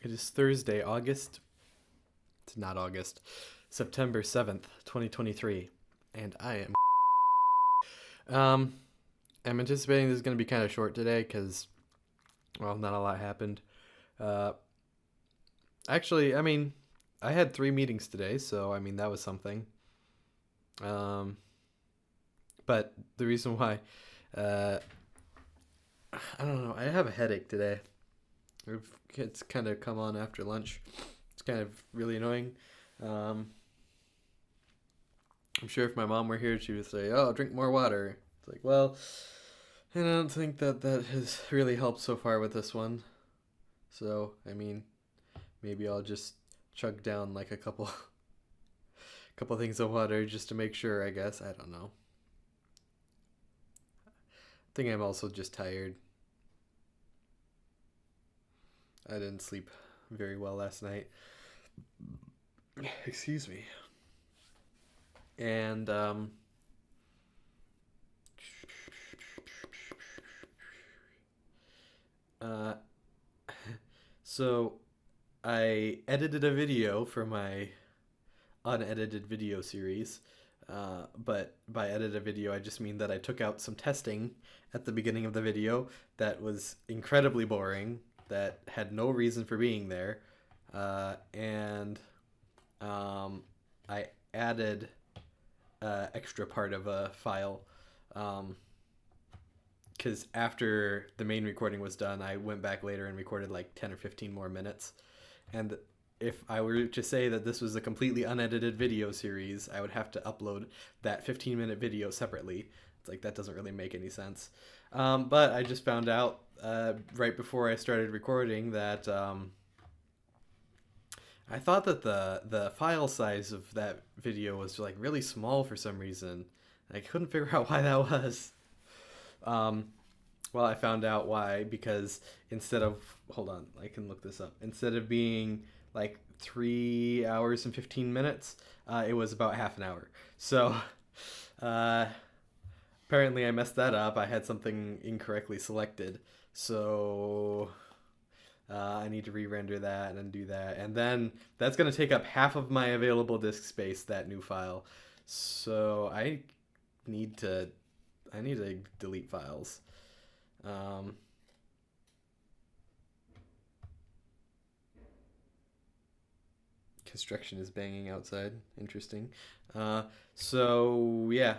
It is Thursday, it's not August, September 7th, 2023, and um, I'm anticipating this is going to be kind of short today because, well, not a lot happened. Uh, actually, I had 3 meetings today, so, that was something. Um, but the reason why, uh, I don't know, I have a headache today. It's kind of come on after lunch. It's kind of really annoying. Um, I'm sure if my mom were here, she would say, "Oh, drink more water." It's like, well, and I don't think that has really helped so far with this one. So, maybe I'll just chug down like a couple things of water just to make sure, I guess. I don't know. I think I'm also just tired. I didn't sleep very well last night. Excuse me. And uh so I edited a video for my unedited video series. But by edit a video, I just mean that I took out some testing at the beginning of the video that was incredibly boring, that had no reason for being there, and I added extra part of a file. Um, because after the main recording was done, I went back later and recorded like 10 or 15 more minutes. And if I were to say that this was a completely unedited video series, I would have to upload that 15-minute video separately. It's like that doesn't really make any sense. But I just found out right before I started recording that I thought that the file size of that video was like really small for some reason. I couldn't figure out why that was. Um, well, I found out why because instead of hold on, I can look this up. Instead of being like 3 hours and 15 minutes, it was about half an hour. So uh, apparently, I messed that up. I had something incorrectly selected. So I need to re-render that and do that, and then that's gonna take up half of my available disk space. That new file. So need to I need to delete files. Um, Construction is banging outside. Interesting. Uh, so yeah,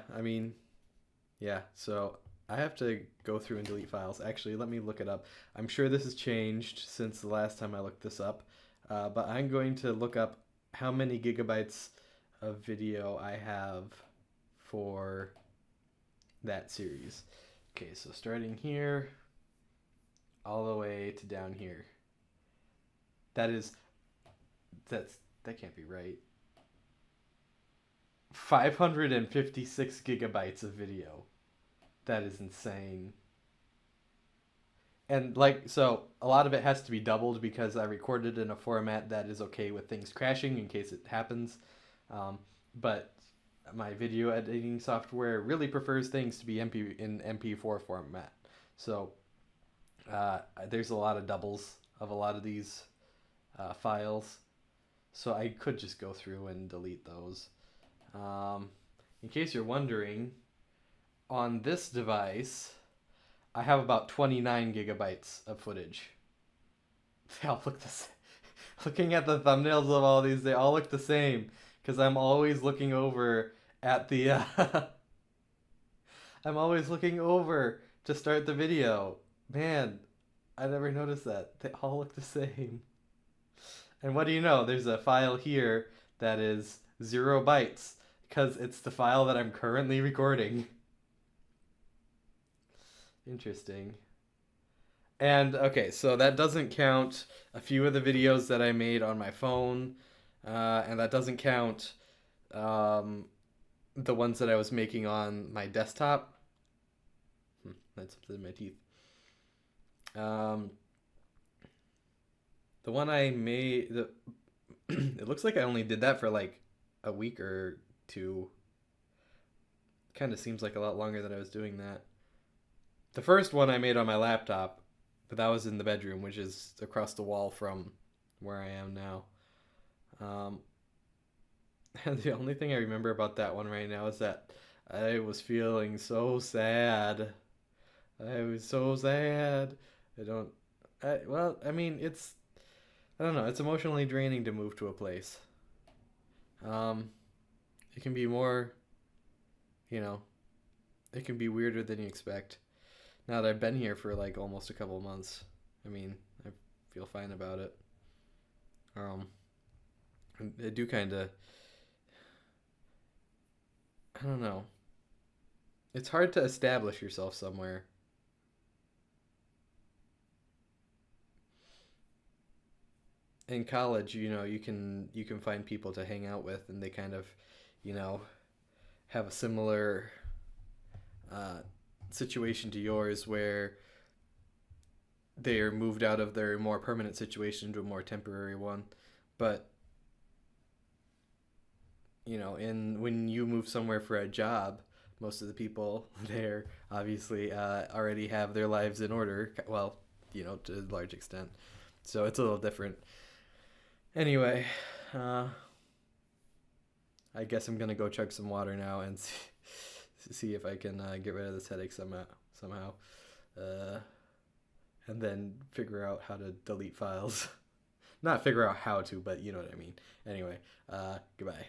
yeah. So I have to go through and delete files. Actually, let me look it up. I'm sure this has changed since the last time I looked this up, but I'm going to look up how many gigabytes of video I have for that series. Okay, so starting here all the way to down here. That is that can't be right. 556 gigabytes of video. That is insane. And like so a lot of it has to be doubled because I recorded in a format that is okay with things crashing in case it happens. Um, but my video editing software really prefers things to be in MP4 format. So there's a lot of doubles of a lot of these files. So I could just go through and delete those. Um, in case you're wondering, on this device, I have about 29 gigabytes of footage. They all look the same. Looking at the thumbnails of all these, they all look the same because I'm always looking over at the. I'm always looking over to start the video. Man, I never noticed that. They all look the same. And what do you know? There's a file here that is 0 bytes because it's the file that I'm currently recording. Interesting. And okay, so that doesn't count a few of the videos that I made on my phone, and that doesn't count um, the ones that I was making on my desktop. That's something in my teeth. Um, the one I made, it looks like I only did that for like a week or two. Kind of seems like a lot longer than I was doing that. The first one I made on my laptop, but that was in the bedroom, which is across the wall from where I am now. Um, and the only thing I remember about that one right now is that I was feeling so sad. I was so sad. I don't. Well, I mean, I don't know. It's emotionally draining to move to a place. Um, it can be more, you know, it can be weirder than you expect. Now that I've been here for like almost a couple of months, I mean, I feel fine about it. Um, I do kind of, I don't know. It's hard to establish yourself somewhere. In college, you can find people to hang out with, and they kind of, you know, have a similar uh, situation to yours where they're moved out of their more permanent situation to a more temporary one. But in when you move somewhere for a job, most of the people there obviously already have their lives in order. Well, to a large extent, so it's a little different. Anyway, uh, I guess I'm gonna go chug some water now and see if I can get rid of this headache somehow, uh, and then figure out how to delete files. Not figure out how to, but you know what I mean. Anyway, goodbye.